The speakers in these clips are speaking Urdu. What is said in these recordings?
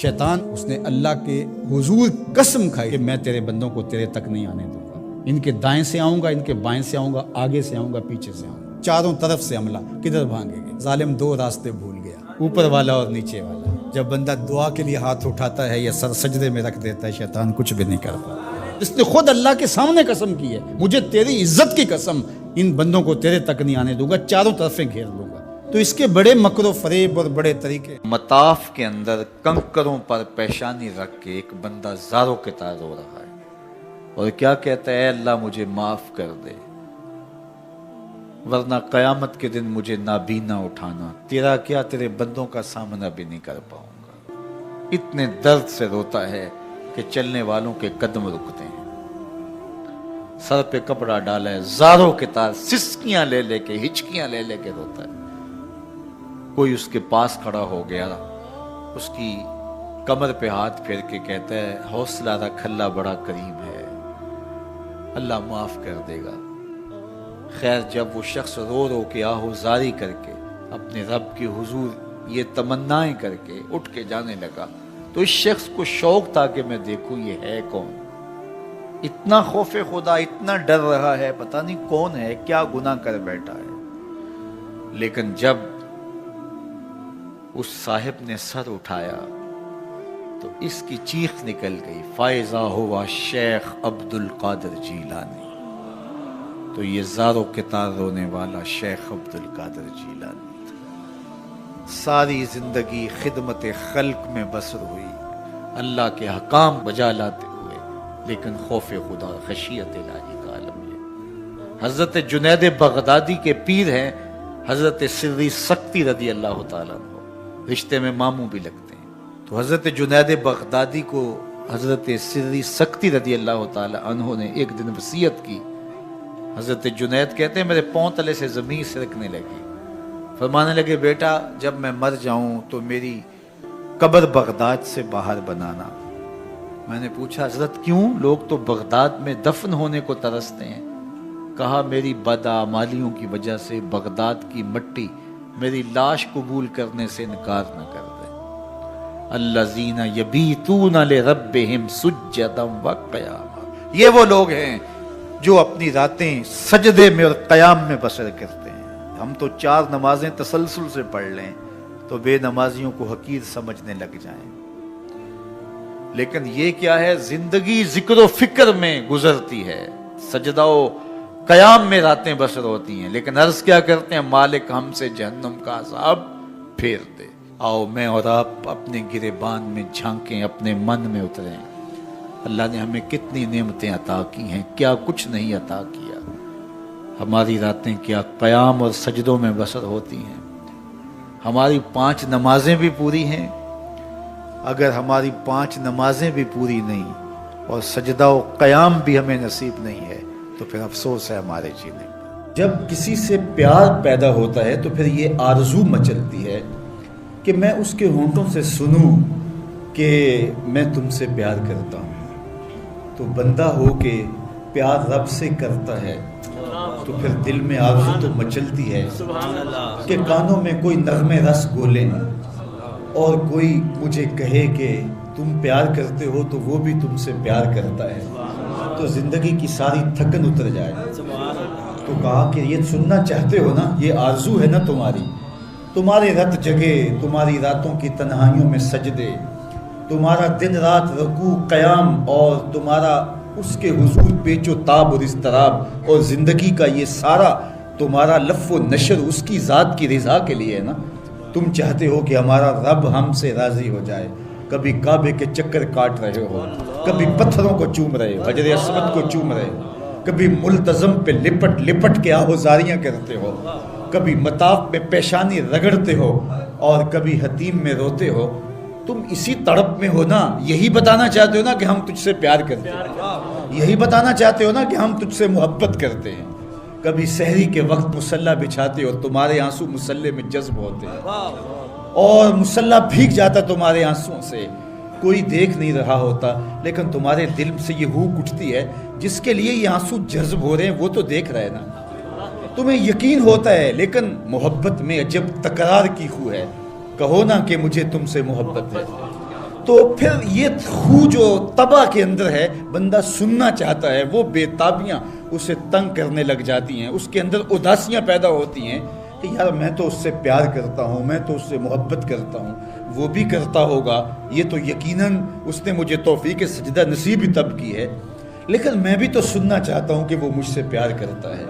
شیطان اس نے اللہ کے حضور قسم کھائی کہ میں تیرے بندوں کو تیرے تک نہیں آنے دوں گا، ان کے دائیں سے آؤں گا، ان کے بائیں سے آؤں گا، آگے سے آؤں گا، پیچھے سے آؤں گا، چاروں طرف سے حملہ۔ کدھر بھاگیں گے؟ ظالم دو راستے بھول گیا، اوپر والا اور نیچے والا۔ جب بندہ دعا کے لیے ہاتھ اٹھاتا ہے یا سر سجدے میں رکھ دیتا ہے، شیطان کچھ بھی نہیں کرتا۔ اس نے خود اللہ کے سامنے قسم کی ہے، مجھے تیری عزت کی قسم، ان بندوں کو تیرے تک نہیں آنے دوں گا، چاروں طرفیں گھیر لوں گا۔ تو اس کے بڑے مکر و فریب اور بڑے طریقے۔ مطاف کے اندر کنکروں پر پیشانی رکھ کے ایک بندہ زاروں کے طرح رو رہا ہے اور کیا کہتا ہے، اے اللہ مجھے معاف کر دے، ورنہ قیامت کے دن مجھے نابینا اٹھانا، تیرا کیا تیرے بندوں کا سامنا بھی نہیں کر پاؤں گا۔ اتنے درد سے روتا ہے کہ چلنے والوں کے قدم رکتے ہیں۔ سر پہ کپڑا ڈالا ہے، زاروں کے طرح سسکیاں لے لے کے، ہچکیاں لے لے کے روتا ہے۔ کوئی اس کے پاس کھڑا ہو گیا، اس کی کمر پہ ہاتھ پھیر کے کہتا ہے، حوصلہ رکھ، اللہ بڑا کریم ہے، اللہ معاف کر دے گا۔ خیر جب وہ شخص رو رو کے آہوزاری کر کے اپنے رب کے حضور یہ تمنائیں کر کے اٹھ کے جانے لگا، تو اس شخص کو شوق تھا کہ میں دیکھوں یہ ہے کون۔ اتنا خوف خدا، اتنا ڈر رہا ہے، پتہ نہیں کون ہے، کیا گناہ کر بیٹھا ہے۔ لیکن جب اس صاحب نے سر اٹھایا تو اس کی چیخ نکل گئی، فائزہ ہوا شیخ عبد القادر جیلانی۔ تو یہ زاروں کے تار رونے والا شیخ عبد القادر جیلانی تھا۔ ساری زندگی خدمت خلق میں بسر ہوئی، اللہ کے حکام بجا لاتے ہوئے، لیکن خوف خدا، خشیت الہی کا عالم ہے۔ حضرت جنید بغدادی کے پیر ہیں حضرت سری سکتی رضی اللہ تعالیٰ عنہ، رشتے میں ماموں بھی لگتے ہیں۔ تو حضرت جنید بغدادی کو حضرت سری سکتی رضی اللہ تعالیٰ عنہ نے ایک دن وصیت کی۔ حضرت جنید کہتے ہیں میرے پاؤں تلے سے زمین سرکنے لگی، فرمانے لگے بیٹا جب میں مر جاؤں تو میری قبر بغداد سے باہر بنانا۔ میں نے پوچھا حضرت کیوں؟ لوگ تو بغداد میں دفن ہونے کو ترستے ہیں۔ کہا میری بدعمالیوں کی وجہ سے بغداد کی مٹی میری لاش قبول کرنے سے انکار نہ کر دے۔ الذین یبیتون لربہم سجدا وقیاما، یہ وہ لوگ ہیں جو اپنی راتیں سجدے میں اور قیام میں بسر کرتے ہیں۔ ہم تو 4 نمازیں تسلسل سے پڑھ لیں تو بے نمازیوں کو حقیر سمجھنے لگ جائیں، لیکن یہ کیا ہے، زندگی ذکر و فکر میں گزرتی ہے، سجدہ و قیام میں راتیں بسر ہوتی ہیں، لیکن عرض کیا کرتے ہیں، مالک ہم سے جہنم کا عذاب پھیر دے۔ آؤ میں اور آپ اپنے گریبان میں جھانکیں، اپنے من میں اتریں۔ اللہ نے ہمیں کتنی نعمتیں عطا کی ہیں، کیا کچھ نہیں عطا کیا۔ ہماری راتیں کیا قیام اور سجدوں میں بسر ہوتی ہیں۔ ہماری 5 نمازیں بھی پوری ہیں، اگر ہماری 5 نمازیں بھی پوری نہیں اور سجدہ و قیام بھی ہمیں نصیب نہیں ہے تو پھر افسوس ہے ہمارے جینے پر۔ جب کسی سے پیار پیدا ہوتا ہے تو پھر یہ آرزو مچلتی ہے کہ میں اس کے ہونٹوں سے سنوں کہ میں تم سے پیار کرتا ہوں۔ تو بندہ ہو کے پیار رب سے کرتا ہے تو پھر دل میں آرزو تو مچلتی ہے کہ کانوں میں کوئی نغمے رس گولے اور کوئی مجھے کہے کہ تم پیار کرتے ہو تو وہ بھی تم سے پیار کرتا ہے، تو زندگی کی ساری تھکن اتر جائے۔ تو کہا کہ یہ سننا چاہتے ہو نا، یہ آرزو ہے نا تمہاری، تمہارے رت جگے، تمہاری راتوں کی تنہائیوں میں سجدے، تمہارا دن رات رکوع قیام اور تمہارا اس کے حضور پیچ و تاب اور اضطراب، اور زندگی کا یہ سارا تمہارا لف و نشر اس کی ذات کی رضا کے لیے ہے نا۔ تم چاہتے ہو کہ ہمارا رب ہم سے راضی ہو جائے، کبھی کعبے کے چکر کاٹ رہے ہو، کبھی پتھروں کو چوم رہے ہو، حجر اسود کو چوم رہے ہو، کبھی ملتزم پہ لپٹ لپٹ کے آہوزاریاں کرتے ہو، کبھی مطاف میں پیشانی رگڑتے ہو اور کبھی حتیم میں روتے ہو۔ تم اسی تڑپ میں ہو نا، یہی بتانا چاہتے ہو نا کہ ہم تجھ سے پیار کرتے ہیں، یہی بتانا چاہتے ہو نا کہ ہم تجھ سے محبت کرتے ہیں۔ کبھی سحری کے وقت مصلی بچھاتے ہو، تمہارے آنسو مصلی میں جذب ہوتے ہیں اور مصلی بھیگ جاتا تمہارے آنسوؤں سے، کوئی دیکھ نہیں رہا ہوتا، لیکن تمہارے دل سے یہ ہوک اٹھتی ہے جس کے لیے یہ آنسو جذب ہو رہے ہیں وہ تو دیکھ رہے نا، تمہیں یقین ہوتا ہے، لیکن محبت میں عجب تکرار کی خو ہے، کہو نا کہ مجھے تم سے محبت ہے۔ تو پھر یہ خو جو طبع کے اندر ہے، بندہ سننا چاہتا ہے، وہ بے تابیاں اسے تنگ کرنے لگ جاتی ہیں، اس کے اندر اداسیاں پیدا ہوتی ہیں کہ یار میں تو اس سے پیار کرتا ہوں، میں تو اس سے محبت کرتا ہوں، وہ بھی کرتا ہوگا، یہ تو یقیناً اس نے مجھے توفیق سجدہ نصیب ہی تب کی ہے، لیکن میں بھی تو سننا چاہتا ہوں کہ وہ مجھ سے پیار کرتا ہے،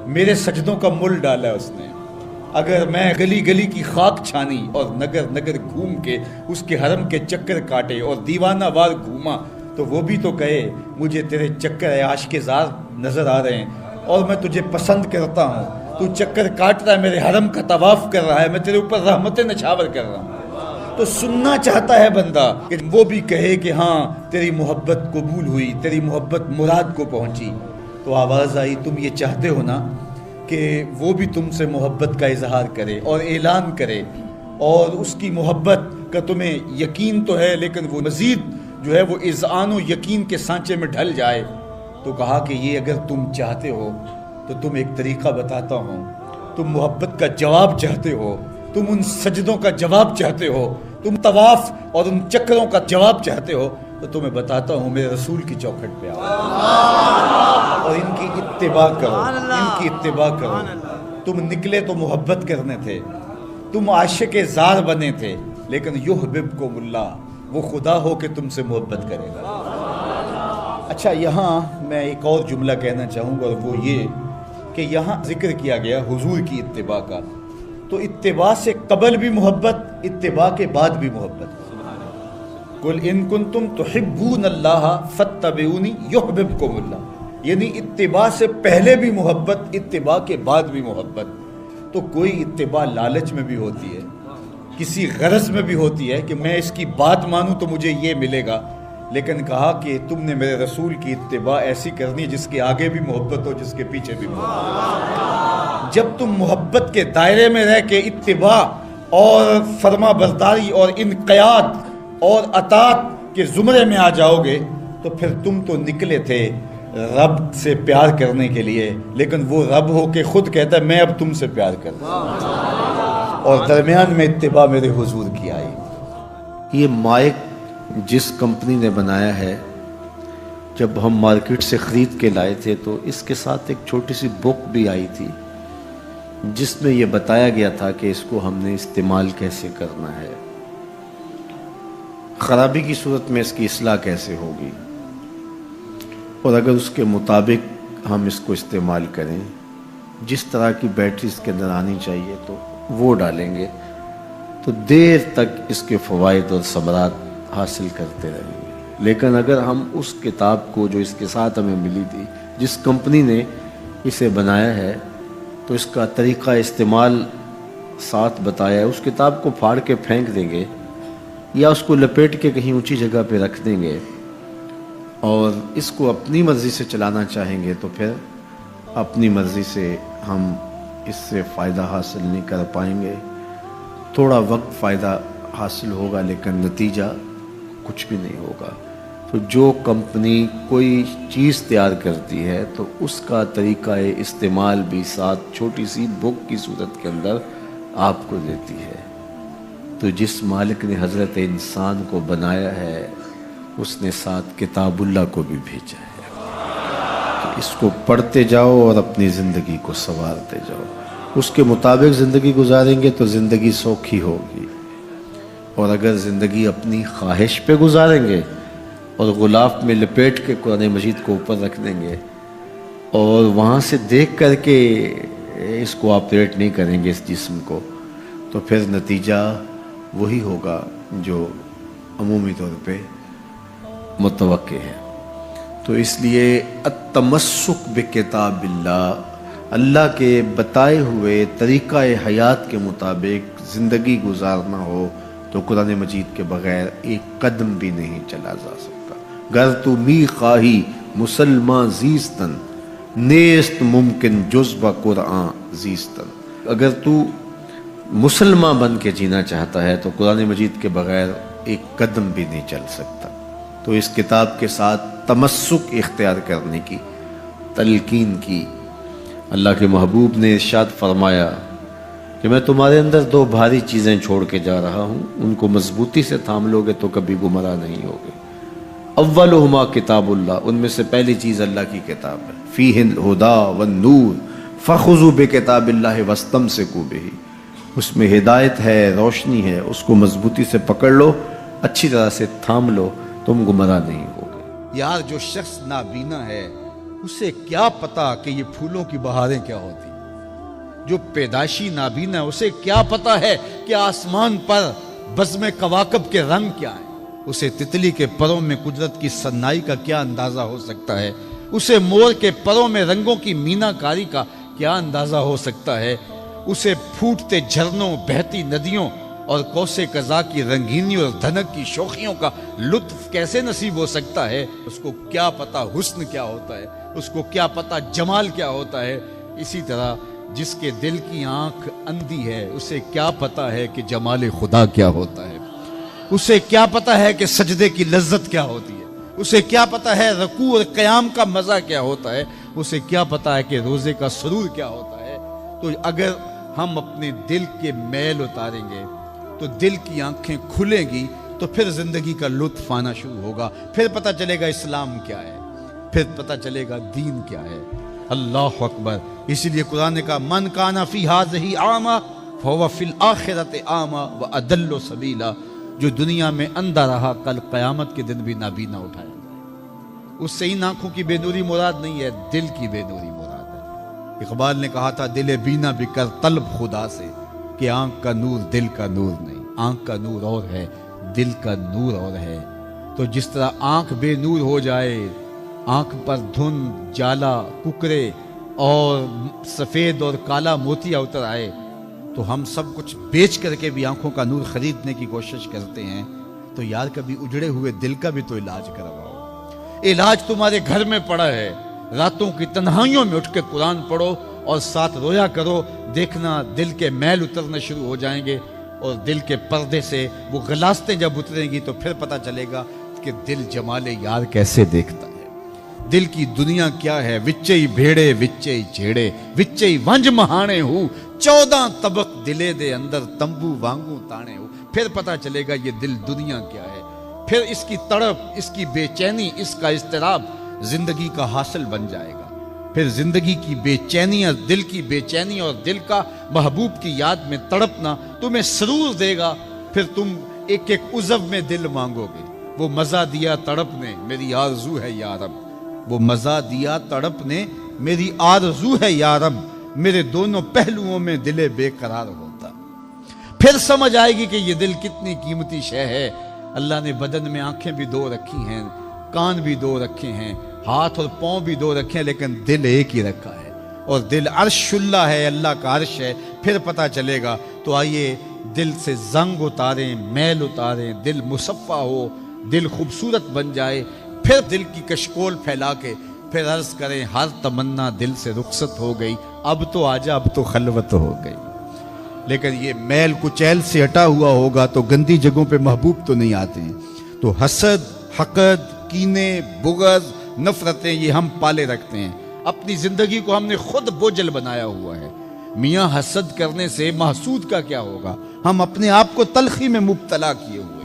میرے سجدوں کا مل ڈالا اس نے، اگر میں گلی گلی کی خاک چھانی اور نگر نگر گھوم کے اس کے حرم کے چکر کاٹے اور دیوانہ وار گھوما تو وہ بھی تو کہے مجھے تیرے چکر عاشق زار نظر آ رہے ہیں اور میں تجھے پسند کرتا ہوں، تو چکر کاٹ رہا ہے، میرے حرم کا طواف کر رہا ہے، میں تیرے اوپر رحمت نچھاور کر رہا ہوں، تو سننا چاہتا ہے بندہ کہ وہ بھی کہے کہ ہاں تیری محبت قبول ہوئی، تیری محبت مراد کو پہنچی۔ تو آواز آئی تم یہ چاہتے ہو نا کہ وہ بھی تم سے محبت کا اظہار کرے اور اعلان کرے اور اس کی محبت کا تمہیں یقین تو ہے لیکن وہ مزید جو ہے وہ اذعان و یقین کے سانچے میں ڈھل جائے، تو کہا کہ یہ اگر تم چاہتے ہو تو تم ایک طریقہ بتاتا ہوں، تم محبت کا جواب چاہتے ہو، تم ان سجدوں کا جواب چاہتے ہو، تم طواف اور ان چکروں کا جواب چاہتے ہو، تو تمہیں بتاتا ہوں میرے رسول کی چوکھٹ پہ آؤ اور ان کی اتباع کرو، ان کی اتباع کرو۔ تم نکلے تو محبت کرنے تھے، تم عاشق زار بنے تھے، لیکن یحببکم اللہ، وہ خدا ہو کہ تم سے محبت کرے گا۔ اچھا یہاں میں ایک اور جملہ کہنا چاہوں گا اور وہ یہ کہ یہاں ذکر کیا گیا حضور کی اتباع کا، تو اتباع سے قبل بھی محبت، اتباع کے بعد بھی محبت۔ قل ان کنتم تحبون اللہ فاتبعونی یحببکم اللہ، یعنی اتباع سے پہلے بھی محبت، اتباع کے بعد بھی محبت۔ تو کوئی اتباع لالچ میں بھی ہوتی ہے، کسی غرض میں بھی ہوتی ہے کہ میں اس کی بات مانوں تو مجھے یہ ملے گا، لیکن کہا کہ تم نے میرے رسول کی اتباع ایسی کرنی ہے جس کے آگے بھی محبت ہو، جس کے پیچھے بھی محبت۔ جب تم محبت کے دائرے میں رہ کے اتباع اور فرما برداری اور انقیاد اور اطاعت کے زمرے میں آ جاؤ گے تو پھر تم تو نکلے تھے رب سے پیار کرنے کے لیے، لیکن وہ رب ہو کے خود کہتا ہے میں اب تم سے پیار کرتا ہوں، اور درمیان میں اتباع میرے حضور کی آئی۔ یہ مائک جس کمپنی نے بنایا ہے، جب ہم مارکیٹ سے خرید کے لائے تھے تو اس کے ساتھ ایک چھوٹی سی بک بھی آئی تھی جس میں یہ بتایا گیا تھا کہ اس کو ہم نے استعمال کیسے کرنا ہے، خرابی کی صورت میں اس کی اصلاح کیسے ہوگی، اور اگر اس کے مطابق ہم اس کو استعمال کریں، جس طرح کی بیٹری اس کے اندر آنی چاہیے تو وہ ڈالیں گے تو دیر تک اس کے فوائد اور ثمرات حاصل کرتے رہیں گے۔ لیکن اگر ہم اس کتاب کو جو اس کے ساتھ ہمیں ملی تھی، جس کمپنی نے اسے بنایا ہے، تو اس کا طریقہ استعمال ساتھ بتایا ہے، اس کتاب کو پھاڑ کے پھینک دیں گے یا اس کو لپیٹ کے کہیں اونچی جگہ پہ رکھ دیں گے اور اس کو اپنی مرضی سے چلانا چاہیں گے تو پھر اپنی مرضی سے ہم اس سے فائدہ حاصل نہیں کر پائیں گے۔ تھوڑا وقت فائدہ حاصل ہوگا لیکن نتیجہ کچھ بھی نہیں ہوگا۔ تو جو کمپنی کوئی چیز تیار کرتی ہے تو اس کا طریقہ استعمال بھی ساتھ چھوٹی سی بک کی صورت کے اندر آپ کو دیتی ہے۔ تو جس مالک نے حضرت انسان کو بنایا ہے اس نے ساتھ کتاب اللہ کو بھی بھیجا ہے، تو اس کو پڑھتے جاؤ اور اپنی زندگی کو سنوارتے جاؤ، اس کے مطابق زندگی گزاریں گے تو زندگی سوکھی ہوگی، اور اگر زندگی اپنی خواہش پہ گزاریں گے اور غلاف میں لپیٹ کے قرآن مجید کو اوپر رکھ دیں گے اور وہاں سے دیکھ کر کے اس کو آپریٹ نہیں کریں گے اس جسم کو، تو پھر نتیجہ وہی ہوگا جو عمومی طور پہ متوقع ہے۔ تو اس لیے التمسک بکتاب اللہ، اللہ کے بتائے ہوئے طریقہ حیات کے مطابق زندگی گزارنا ہو تو قرآن مجید کے بغیر ایک قدم بھی نہیں چلا جا سکتا۔ گر تو می خواہی مسلمان زیستن، نیست ممکن جز با قرآن زیستن، اگر تو مسلمان بن کے جینا چاہتا ہے تو قرآن مجید کے بغیر ایک قدم بھی نہیں چل سکتا۔ تو اس کتاب کے ساتھ تمسک اختیار کرنے کی تلقین کی۔ اللہ کے محبوب نے ارشاد فرمایا کہ میں تمہارے اندر دو بھاری چیزیں چھوڑ کے جا رہا ہوں، ان کو مضبوطی سے تھام لوگے تو کبھی گمراہ نہیں ہوگے۔ اولہما کتاب اللہ، ان میں سے پہلی چیز اللہ کی کتاب ہے، فیہ الہدی والنور فخذوا بکتاب اللہ واستمسکوا بہ، اس میں ہدایت ہے، روشنی ہے، اس کو مضبوطی سے پکڑ لو، اچھی طرح سے تھام لو، تم گمراہ نہیں ہوگے۔ یار جو شخص نابینا ہے اسے کیا پتا کہ یہ پھولوں کی بہاریں کیا ہوتی، جو پیدائشی نابینا ہے اسے کیا پتا ہے کہ آسمان پر بزم کواکب کے رنگ کیا ہیں، اسے تتلی کے پروں میں قدرت کی سنائی کا کیا اندازہ ہو سکتا ہے، اسے مور کے پروں میں رنگوں کی مینا کاری کا کیا اندازہ ہو سکتا ہے، اسے پھوٹتے جھرنوں، بہتی ندیوں اور کوسے قضا کی رنگینی اور دھنک کی شوخیوں کا لطف کیسے نصیب ہو سکتا ہے، اس کو کیا پتا حسن کیا ہوتا ہے، اس کو کیا پتا جمال کیا ہوتا ہے۔ اسی طرح جس کے دل کی آنکھ اندھی ہے اسے کیا پتا ہے کہ جمال خدا کیا ہوتا ہے، اسے کیا پتا ہے کہ سجدے کی لذت کیا ہوتی ہے، اسے کیا پتا ہے رکوع اور قیام کا مزہ کیا ہوتا ہے، اسے کیا پتا ہے کہ روزے کا سرور کیا ہوتا ہے۔ تو اگر ہم اپنے دل کے میل اتاریں گے تو دل کی آنکھیں کھلیں گی تو پھر زندگی کا لطف آنا شروع ہوگا، پھر پتہ چلے گا اسلام کیا ہے، پھر پتہ چلے گا دین کیا ہے۔ اللہ اکبر۔ اسی لیے قرآن نے کہا من کان فی ہذہ اعمی فہو فی الآخرۃ اعمی واضل سبیلا، جو دنیا میں اندھا رہا کل قیامت کے دن بھی نابینا اٹھائے گا۔ اس سے ان آنکھوں کی بے نوری مراد نہیں ہے، دل کی بے نوری مراد ہے۔ اقبال نے کہا تھا دل بینا بھی کر طلب خدا سے، کہ آنکھ کا نور دل کا نور نہیں، آنکھ کا نور اور ہے، دل کا نور اور ہے۔ تو جس طرح آنکھ بے نور ہو جائے، آنکھ پر دھند، جالا، ککرے اور سفید اور کالا موتیا اتر آئے، تو ہم سب کچھ بیچ کر کے بھی آنکھوں کا نور خریدنے کی کوشش کرتے ہیں۔ تو یار کبھی اجڑے ہوئے دل کا بھی تو علاج کرواؤ۔ علاج تمہارے گھر میں پڑا ہے، راتوں کی تنہائیوں میں اٹھ کے قرآن پڑھو اور ساتھ رویا کرو، دیکھنا دل کے میل اترنا شروع ہو جائیں گے، اور دل کے پردے سے وہ غلاستیں جب اتریں گی تو پھر پتہ چلے گا کہ دل جمال یار کیسے دیکھتا ہے، دل کی دنیا کیا ہے۔ وچے بھیڑے وچے جھیڑے وچے ونج مہانے ہو، 14 طبق دلے دے اندر تمبو وانگو تانے ہو، پھر پتہ چلے گا یہ دل دنیا کیا ہے۔ پھر اس کی تڑپ، اس کی بے چینی، اس کا اضطراب زندگی کا حاصل بن جائے گا۔ پھر زندگی کی بے چینیاں، دل کی بے چینی اور دل کا محبوب کی یاد میں تڑپنا تمہیں سرور دے گا۔ پھر تم ایک ایک عضو میں دل مانگو گے، وہ مزہ دیا تڑپ نے میری آرزو ہے یا رب، وہ مزہ دیا تڑپ نے میری آرزو ہے یا رب، میرے دونوں پہلوؤں میں دل بے قرار ہوتا۔ پھر سمجھ آئے گی کہ یہ دل کتنی قیمتی شے ہے۔ اللہ نے بدن میں آنکھیں بھی دو رکھی ہیں، کان بھی دو رکھے ہیں، ہاتھ اور پاؤں بھی دو رکھے ہیں، لیکن دل ایک ہی رکھا ہے، اور دل عرش اللہ ہے، اللہ کا عرش ہے۔ پھر پتہ چلے گا۔ تو آئیے دل سے زنگ اتاریں، میل اتاریں، دل مصفا ہو، دل خوبصورت بن جائے، پھر دل کی کشکول پھیلا کے پھر عرض کریں ہر تمنا دل سے رخصت ہو گئی، اب تو آجا، اب تو خلوت ہو گئی۔ لیکن یہ میل کچیل سے ہٹا ہوا ہوگا تو گندی جگہوں پہ محبوب تو نہیں آتے ہیں۔ تو حسد، حقد، کینے، بغض، نفرتیں یہ ہم پالے رکھتے ہیں، اپنی زندگی کو ہم نے خود بوجھل بنایا ہوا ہے۔ میاں حسد کرنے سے محسود کا کیا ہوگا؟ ہم اپنے آپ کو تلخی میں مبتلا کیے ہوئے ہیں۔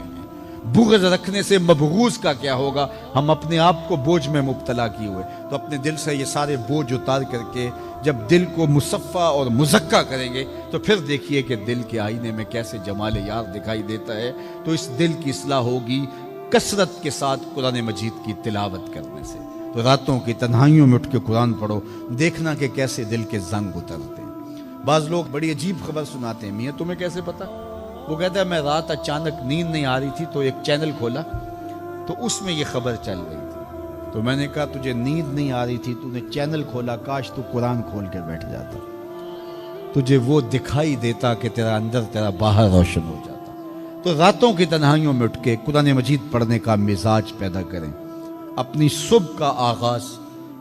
بغض رکھنے سے مبغوض کا کیا ہوگا؟ ہم اپنے آپ کو بوجھ میں مبتلا کیے ہوئے۔ تو اپنے دل سے یہ سارے بوجھ اتار کر کے جب دل کو مصفا اور مزکا کریں گے تو پھر دیکھیے کہ دل کے آئینے میں کیسے جمال یار دکھائی دیتا ہے۔ تو اس دل کی اصلاح ہوگی کثرت کے ساتھ قرآن مجید کی تلاوت کرنے سے۔ تو راتوں کی تنہائیوں میں اٹھ کے قرآن پڑھو، دیکھنا کہ کیسے دل کے زنگ اترتے ہیں۔ بعض لوگ بڑی عجیب خبر سناتے ہیں، میاں تمہیں کیسے پتا؟ وہ کہتا ہے میں رات اچانک نیند نہیں آ رہی تھی تو ایک چینل کھولا تو اس میں یہ خبر چل رہی تھی۔ تو میں نے کہا تجھے نیند نہیں آ رہی تھی، تو نے چینل کھولا، کاش تو قرآن کھول کے بیٹھ جاتا، تجھے وہ دکھائی دیتا کہ تیرا اندر تیرا باہر روشن ہو جاتا۔ تو راتوں کی تنہائیوں میں اٹھ کے قرآن مجید پڑھنے کا مزاج پیدا کریں، اپنی صبح کا آغاز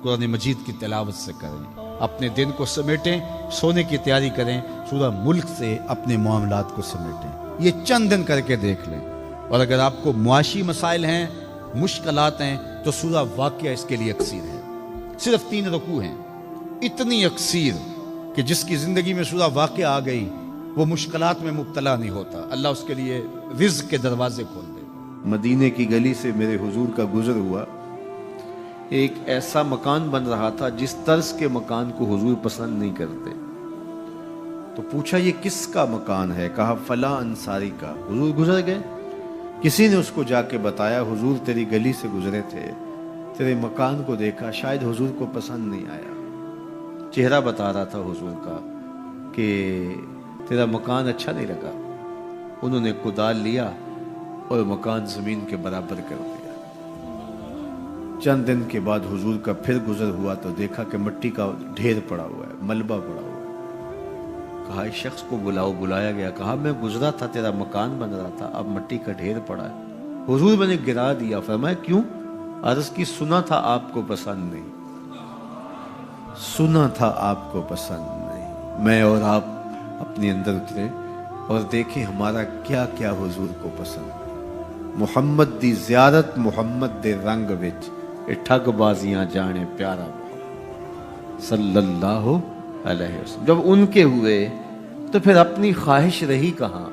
قرآن مجید کی تلاوت سے کریں، اپنے دن کو سمیٹیں، سونے کی تیاری کریں، سورہ ملک سے اپنے معاملات کو سمیٹیں۔ یہ چند دن کر کے دیکھ لیں۔ اور اگر آپ کو معاشی مسائل ہیں، مشکلات ہیں، تو سورہ واقعہ اس کے لیے اکسیر ہے۔ صرف 3 رکوع ہیں، اتنی اکسیر کہ جس کی زندگی میں سورہ واقعہ آ گئی وہ مشکلات میں مبتلا نہیں ہوتا، اللہ اس کے لیے رزق کے دروازے کھول دے۔ مدینے کی گلی سے میرے حضور کا گزر ہوا، ایک ایسا مکان بن رہا تھا جس طرز کے مکان کو حضور پسند نہیں کرتے، تو پوچھا یہ کس کا مکان ہے؟ کہا فلاں انصاری کا۔ حضور گزر گئے، کسی نے اس کو جا کے بتایا حضور تیری گلی سے گزرے تھے، تیرے مکان کو دیکھا، شاید حضور کو پسند نہیں آیا۔ چہرہ بتا رہا تھا حضور کا کہ تیرا مکان اچھا نہیں لگا۔ انہوں نے کدال لیا اور مکان زمین کے برابر کر دیا۔ چند دن کے بعد حضور کا پھر گزر ہوا تو دیکھا کہ مٹی کا ڈھیر پڑا ہوا ہے، ملبہ پڑا ہوا ہے۔ کہا اس شخص کو بلاؤ، بلایا گیا، کہا میں گزرا تھا، تیرا مکان بن رہا تھا، اب مٹی کا ڈھیر پڑا ہے۔ حضور میں نے گرا دیا۔ فرمایا کیوں؟ عرض کی سنا تھا آپ کو پسند نہیں، سنا تھا آپ کو پسند نہیں۔ میں اور آپ اپنے اندر اترے اور دیکھیں ہمارا کیا کیا حضور کو پسند۔ محمد دی زیارت محمد دے رنگ وچ اے ٹھگ بازیاں جانے پیارا محمد صلی اللہ علیہ وسلم۔ جب ان کے ہوئے تو پھر اپنی خواہش رہی کہاں؟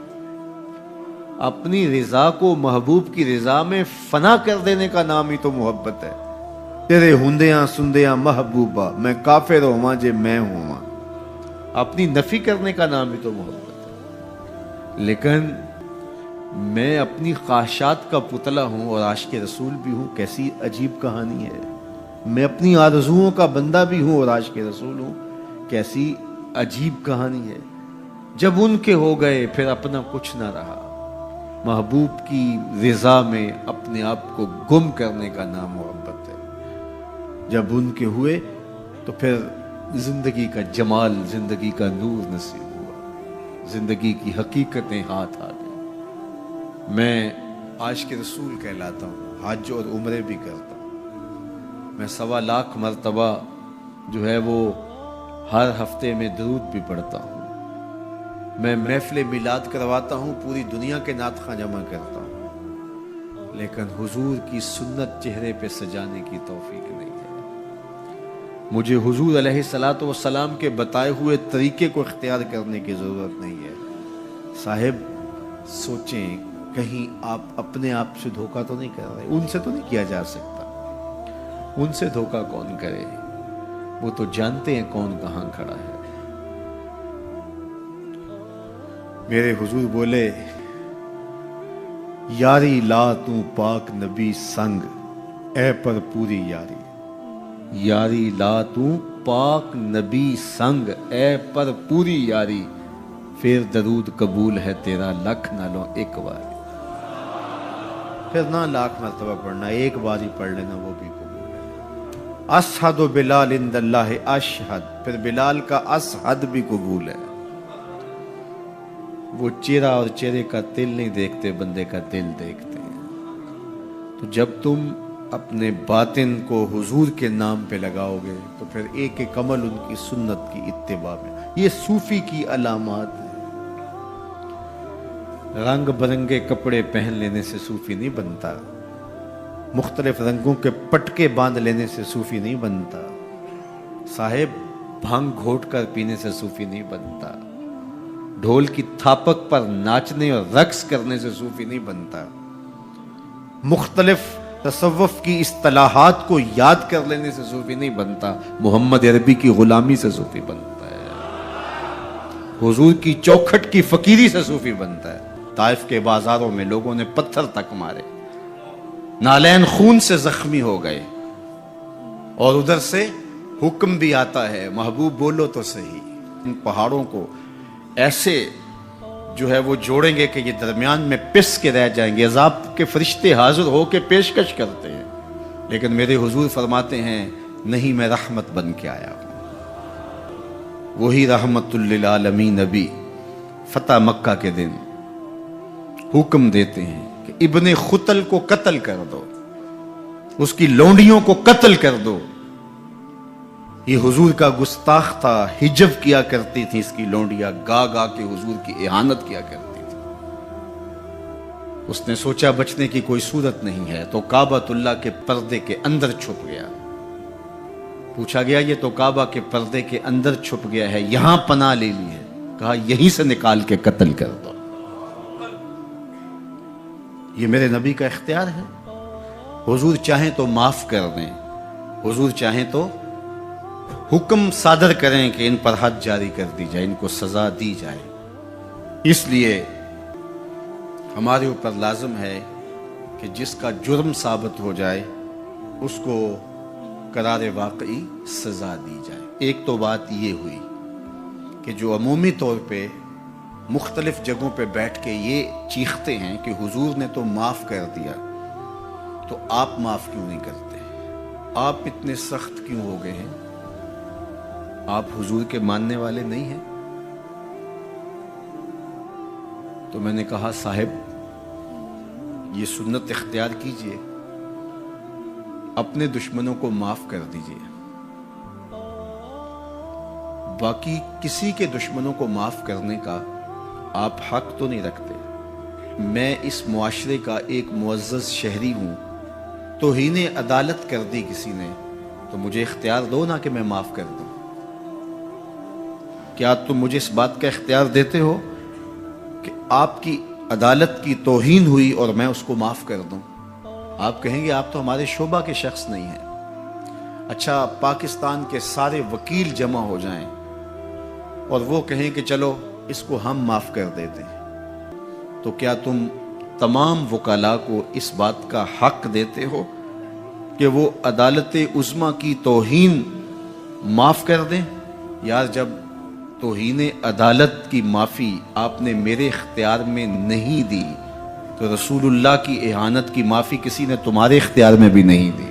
اپنی رضا کو محبوب کی رضا میں فنا کر دینے کا نام ہی تو محبت ہے۔ تیرے ہندیاں سندیاں محبوبہ میں کافر ہواں جے میں ہواں، اپنی نفی کرنے کا نام ہی تو محبت ہے۔ لیکن میں اپنی خواہشات کا پتلا ہوں اور عاشق رسول بھی ہوں، کیسی عجیب کہانی ہے۔ میں اپنی آرزوؤں کا بندہ بھی ہوں اور عاشق رسول ہوں، کیسی عجیب کہانی ہے۔ جب ان کے ہو گئے پھر اپنا کچھ نہ رہا۔ محبوب کی رضا میں اپنے آپ کو گم کرنے کا نام محبت ہے۔ جب ان کے ہوئے تو پھر زندگی کا جمال، زندگی کا نور نصیب ہوا، زندگی کی حقیقتیں ہاتھ آ گئی۔ میں عاشق رسول کہلاتا ہوں، حج اور عمرے بھی کرتا ہوں۔ میں 1.25 لاکھ مرتبہ جو ہے وہ ہر ہفتے میں درود بھی پڑھتا ہوں۔ میں محفل میلاد کرواتا ہوں، پوری دنیا کے نعت خواں جمع کرتا ہوں، لیکن حضور کی سنت چہرے پہ سجانے کی توفیق نہیں ہے۔ مجھے حضور علیہ الصلوۃ والسلام کے بتائے ہوئے طریقے کو اختیار کرنے کی ضرورت نہیں ہے۔ صاحب سوچیں کہیں آپ اپنے آپ سے دھوکہ تو نہیں کر رہے؟ ان سے تو نہیں کیا جا سکتا، ان سے دھوکہ کون کرے؟ وہ تو جانتے ہیں کون کہاں کھڑا ہے۔ میرے حضور بولے یاری لا تو پاک نبی سنگ اے پر پوری یاری، یاری لا تو پاک نبی سنگ اے پر پوری یاری، پھر درود قبول ہے تیرا لکھ نہ لو ایک بار۔ پھر نہ لاکھ مرتبہ پڑھنا، ایک بار ہی پڑھ لینا وہ بھی قبول ہے۔ اشہد بلال عند اللہ اشہد، پھر بلال کا اشہد بھی قبول ہے۔ وہ چہرہ اور چہرے کا دل نہیں دیکھتے، بندے کا دل دیکھتے ہیں۔ تو جب تم اپنے باطن کو حضور کے نام پہ لگاؤ گے تو پھر ایک ایک عمل ان کی سنت کی اتباع میں۔ یہ صوفی کی علامات ہیں۔ رنگ برنگے کپڑے پہن لینے سے صوفی نہیں بنتا، مختلف رنگوں کے پٹکے باندھ لینے سے صوفی نہیں بنتا، صاحب بھنگ گھوٹ کر پینے سے صوفی نہیں بنتا، ڈھول کی تھاپک پر ناچنے اور رقص کرنے سے صوفی نہیں بنتا، مختلف تصوف کی اصطلاحات کو یاد کر لینے سے صوفی نہیں بنتا، محمد عربی کی غلامی سے صوفی بنتا ہے، حضور کی چوکھٹ کی فقیری سے صوفی بنتا ہے۔ طائف کے بازاروں میں لوگوں نے پتھر تک مارے، نالین خون سے زخمی ہو گئے، اور ادھر سے حکم بھی آتا ہے محبوب بولو تو صحیح۔ ان پہاڑوں کو ایسے جو ہے وہ جوڑیں گے کہ یہ درمیان میں پس کے رہ جائیں گے، عذاب کے فرشتے حاضر ہو کے پیشکش کرتے ہیں، لیکن میرے حضور فرماتے ہیں نہیں، میں رحمت بن کے آیا ہوں۔ وہی رحمت للعالمین نبی فتح مکہ کے دن حکم دیتے ہیں کہ ابن خطل کو قتل کر دو، اس کی لونڈیوں کو قتل کر دو۔ یہ حضور کا گستاخ تھا، ہجو کیا کرتی تھی اس کی لونڈیاں، گا گا کے حضور کی اہانت کیا کرتی تھی۔ اس نے سوچا بچنے کی کوئی صورت نہیں ہے تو کعبۃ اللہ کے پردے کے اندر چھپ گیا۔ پوچھا گیا یہ تو کعبہ کے پردے کے اندر چھپ گیا ہے، یہاں پناہ لے لی ہے؟ کہا یہیں سے نکال کے قتل کر دو. یہ میرے نبی کا اختیار ہے. حضور چاہیں تو معاف کر دیں, حضور چاہیں تو حکم صادر کریں کہ ان پر حد جاری کر دی جائے, ان کو سزا دی جائے. اس لیے ہمارے اوپر لازم ہے کہ جس کا جرم ثابت ہو جائے اس کو قرار واقعی سزا دی جائے. ایک تو بات یہ ہوئی کہ جو عمومی طور پہ مختلف جگہوں پہ بیٹھ کے یہ چیختے ہیں کہ حضور نے تو معاف کر دیا, تو آپ معاف کیوں نہیں کرتے؟ آپ اتنے سخت کیوں ہو گئے ہیں؟ آپ حضور کے ماننے والے نہیں ہیں؟ تو میں نے کہا صاحب یہ سنت اختیار کیجئے, اپنے دشمنوں کو معاف کر دیجئے, باقی کسی کے دشمنوں کو معاف کرنے کا آپ حق تو نہیں رکھتے. میں اس معاشرے کا ایک معزز شہری ہوں, توہین عدالت کر دی کسی نے تو مجھے اختیار دو نا کہ میں معاف کر دوں. کیا تم مجھے اس بات کا اختیار دیتے ہو کہ آپ کی عدالت کی توہین ہوئی اور میں اس کو معاف کر دوں؟ آپ کہیں گے آپ تو ہمارے شعبہ کے شخص نہیں ہیں. اچھا پاکستان کے سارے وکیل جمع ہو جائیں اور وہ کہیں کہ چلو اس کو ہم معاف کر دیتے ہیں, تو کیا تم تمام وکلاء کو اس بات کا حق دیتے ہو کہ وہ عدالت عظمیٰ کی توہین معاف کر دیں؟ یار جب توہین عدالت کی معافی آپ نے میرے اختیار میں نہیں دی تو رسول اللہ کی اہانت کی معافی کسی نے تمہارے اختیار میں بھی نہیں دی.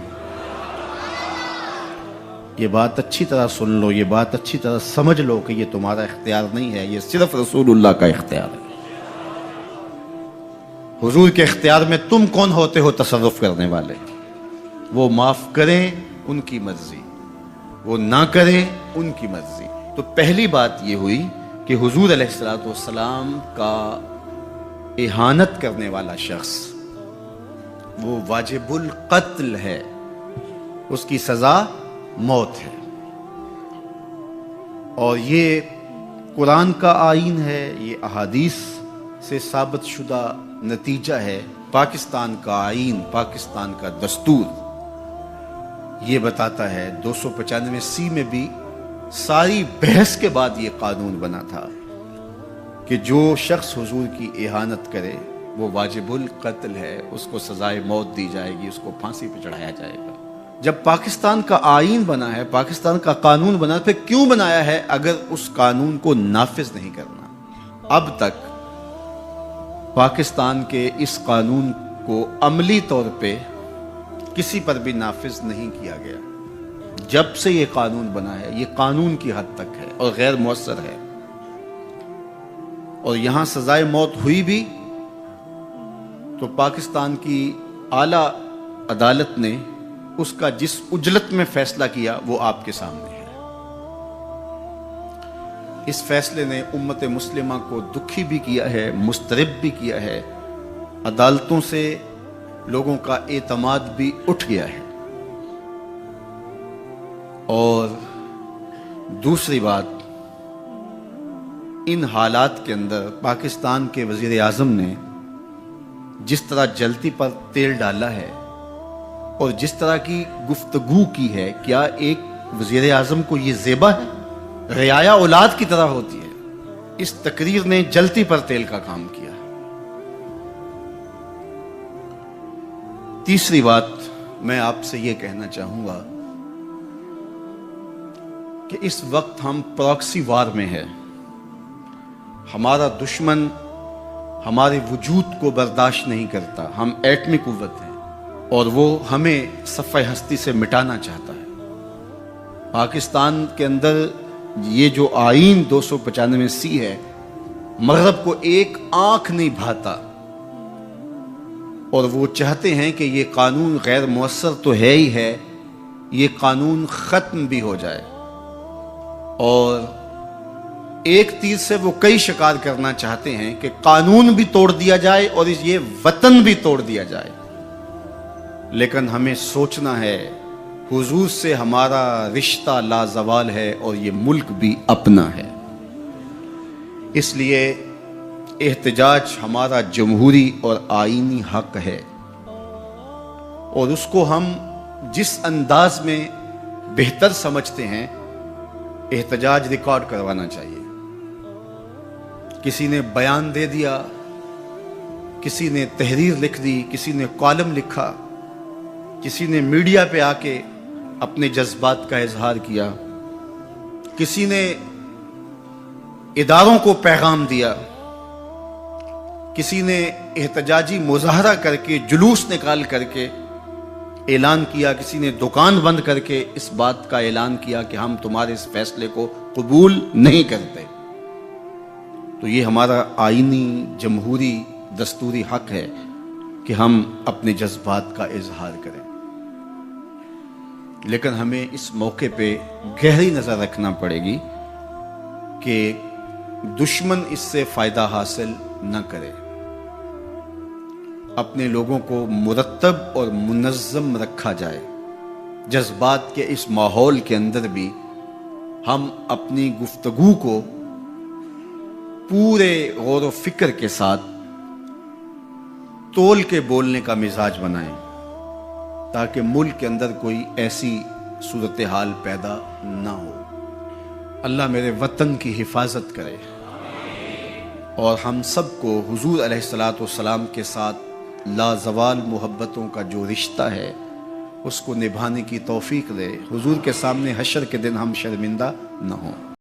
یہ بات اچھی طرح سن لو, یہ بات اچھی طرح سمجھ لو کہ یہ تمہارا اختیار نہیں ہے, یہ صرف رسول اللہ کا اختیار ہے. حضور کے اختیار میں تم کون ہوتے ہو تصرف کرنے والے؟ وہ معاف کریں ان کی مرضی, وہ نہ کریں ان کی مرضی. تو پہلی بات یہ ہوئی کہ حضور علیہ الصلوۃ والسلام کا اہانت کرنے والا شخص وہ واجب القتل ہے, اس کی سزا موت ہے. اور یہ قرآن کا آئین ہے, یہ احادیث سے ثابت شدہ نتیجہ ہے. پاکستان کا آئین, پاکستان کا دستور یہ بتاتا ہے, 295C میں بھی ساری بحث کے بعد یہ قانون بنا تھا کہ جو شخص حضور کی اہانت کرے وہ واجب القتل ہے, اس کو سزائے موت دی جائے گی, اس کو پھانسی پہ چڑھایا جائے گا. جب پاکستان کا آئین بنا ہے, پاکستان کا قانون بنا, پھر کیوں بنایا ہے اگر اس قانون کو نافذ نہیں کرنا؟ اب تک پاکستان کے اس قانون کو عملی طور پہ کسی پر بھی نافذ نہیں کیا گیا. جب سے یہ قانون بنا ہے یہ قانون کی حد تک ہے اور غیر مؤثر ہے. اور یہاں سزائے موت ہوئی بھی تو پاکستان کی اعلیٰ عدالت نے اس کا جس اجلت میں فیصلہ کیا وہ آپ کے سامنے ہے. اس فیصلے نے امت مسلمہ کو دکھی بھی کیا ہے, مضطرب بھی کیا ہے, عدالتوں سے لوگوں کا اعتماد بھی اٹھ گیا ہے. اور دوسری بات, ان حالات کے اندر پاکستان کے وزیر اعظم نے جس طرح جلتی پر تیل ڈالا ہے اور جس طرح کی گفتگو کی ہے, کیا ایک وزیر اعظم کو یہ زیبا ہے؟ رعایا اولاد کی طرح ہوتی ہے. اس تقریر نے جلتی پر تیل کا کام کیا. تیسری بات میں آپ سے یہ کہنا چاہوں گا کہ اس وقت ہم پراکسی وار میں ہیں. ہمارا دشمن ہمارے وجود کو برداشت نہیں کرتا. ہم ایٹمی قوت ہیں اور وہ ہمیں صفحہ ہستی سے مٹانا چاہتا ہے. پاکستان کے اندر یہ جو آئین 295C ہے, مغرب کو ایک آنکھ نہیں بھاتا اور وہ چاہتے ہیں کہ یہ قانون غیر مؤثر تو ہے ہی ہے, یہ قانون ختم بھی ہو جائے. اور ایک تیر سے وہ کئی شکار کرنا چاہتے ہیں کہ قانون بھی توڑ دیا جائے اور یہ وطن بھی توڑ دیا جائے. لیکن ہمیں سوچنا ہے حضور سے ہمارا رشتہ لازوال ہے اور یہ ملک بھی اپنا ہے. اس لیے احتجاج ہمارا جمہوری اور آئینی حق ہے، اور اس کو ہم جس انداز میں بہتر سمجھتے ہیں احتجاج ریکارڈ کروانا چاہیے۔ کسی نے بیان دے دیا، کسی نے تحریر لکھ دی، کسی نے کالم لکھا، کسی نے میڈیا پہ آ کے اپنے جذبات کا اظہار کیا، کسی نے اداروں کو پیغام دیا، کسی نے احتجاجی مظاہرہ کر کے جلوس نکال کر کے اعلان کیا، کسی نے دکان بند کر کے اس بات کا اعلان کیا کہ ہم تمہارے اس فیصلے کو قبول نہیں کرتے۔ تو یہ ہمارا آئینی جمہوری دستوری حق ہے کہ ہم اپنے جذبات کا اظہار کریں، لیکن ہمیں اس موقع پہ گہری نظر رکھنا پڑے گی کہ دشمن اس سے فائدہ حاصل نہ کرے۔ اپنے لوگوں کو مرتب اور منظم رکھا جائے۔ جذبات کے اس ماحول کے اندر بھی ہم اپنی گفتگو کو پورے غور و فکر کے ساتھ تول کے بولنے کا مزاج بنائیں، تاکہ ملک کے اندر کوئی ایسی صورتحال پیدا نہ ہو۔ اللہ میرے وطن کی حفاظت کرے اور ہم سب کو حضور علیہ الصلوۃ والسلام کے ساتھ لازوال محبتوں کا جو رشتہ ہے اس کو نبھانے کی توفیق دے، حضور کے سامنے حشر کے دن ہم شرمندہ نہ ہوں۔